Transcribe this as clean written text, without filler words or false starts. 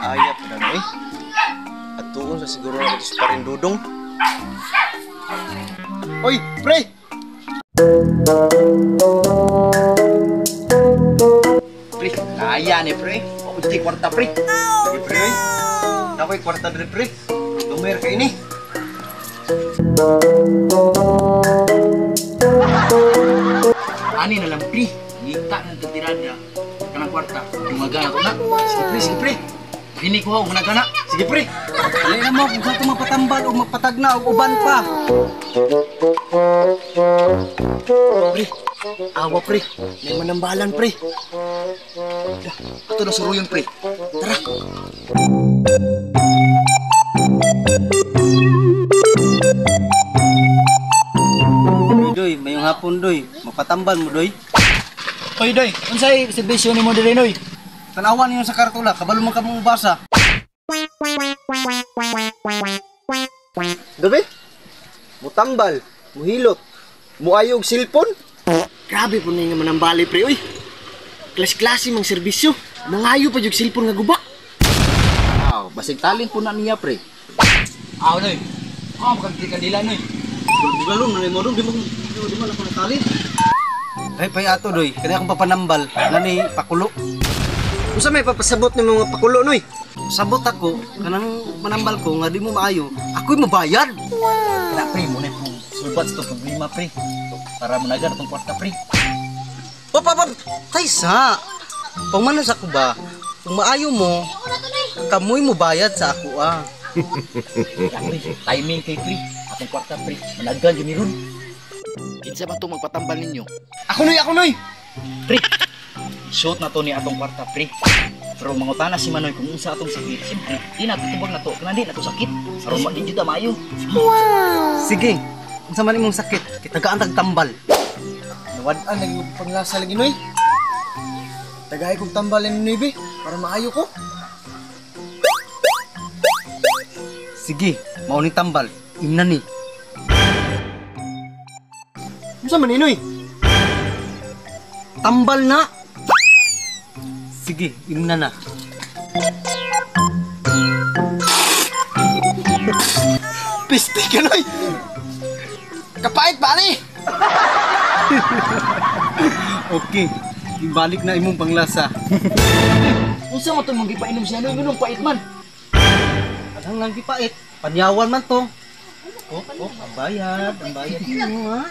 Ayap na no eh. At tuon sa siguro na ito sa Parindudong. Oy, pre! Pre, kaya ni pre. Kunti kwarta pre. Sige pre, oy. Nakoy kwarta dre pre. Lumer ka ini. Ani na lang pre. Ngita ng tatiran niya. Kanang kwarta. Dumagana ko na. Sige pre. Ini ko ho, managana. Sige pre. Dali na mo, kung saan ko mapatambal o mapatagna o uban pa. Pre, awa pre. May manambalan pre. Ito na suruyon pre. Tara. Doy, mayong hapon doy. Mapatambal mo doy. Oy doy, unsay serbisyo nimo diri noy? Tanawan niyo sa kartula, kabalo man ka mong basa. Gabi? Mutambal, muhilot, muayog silpon. Grabe po na nga manambali pre oy. Klas-klase mang serbisyo. Nangayo pa yung silpon nga gubak. Wow, basig talent po na niya pre. Aw doy. Magkagdi kanila noy. Di ba lum, nanay mo doon, di mo lang panatali. Ay, pay ato doy, kaya akong papanambal, nani pakulo. Usa may papasabot ng mga pakulo noy. Sabot ako, kanang manambal ko nga di mo maayo, ako'y mabayad. Kaya pre, muna po sulbat sa problema pre. Para managan itong kwarta pre. Papa, taysa. Pangmanas ako ba? Kung maayo mo, kamoy mo bayad sa ako ah. Kaya pre, timing kay pre. Atong kwarta pre, managan yun ni Ron. Kinsa ba itong magpatambal ninyo? Ako noy! Pre, shoot na to ni atong kwarta pre. Pero mangutana si Manoy kung unsa atong sakit. Siyempre, di na tutubag na to. Kana di na to sakit. Aron ma di jud maayo. Sige, unsa man imong sakit, kitagaan tag tambal. Nawad-an lagi yung panglasa lagi noy. Tagay kong tambalin ni Noy para maayo ko. Sige, mao ni tambal. Imna ni. Unsa man ni Noy? Tambal na. Sige, imna na. Piste ka Noy. Kapait pa ni. Okay, ibalik na imong panglasa. Unsa mo to mong gipainom siya Noy? Ngunong pait man. Ang lang gipait, panyawan man to. Oh, ang bayad mo ha.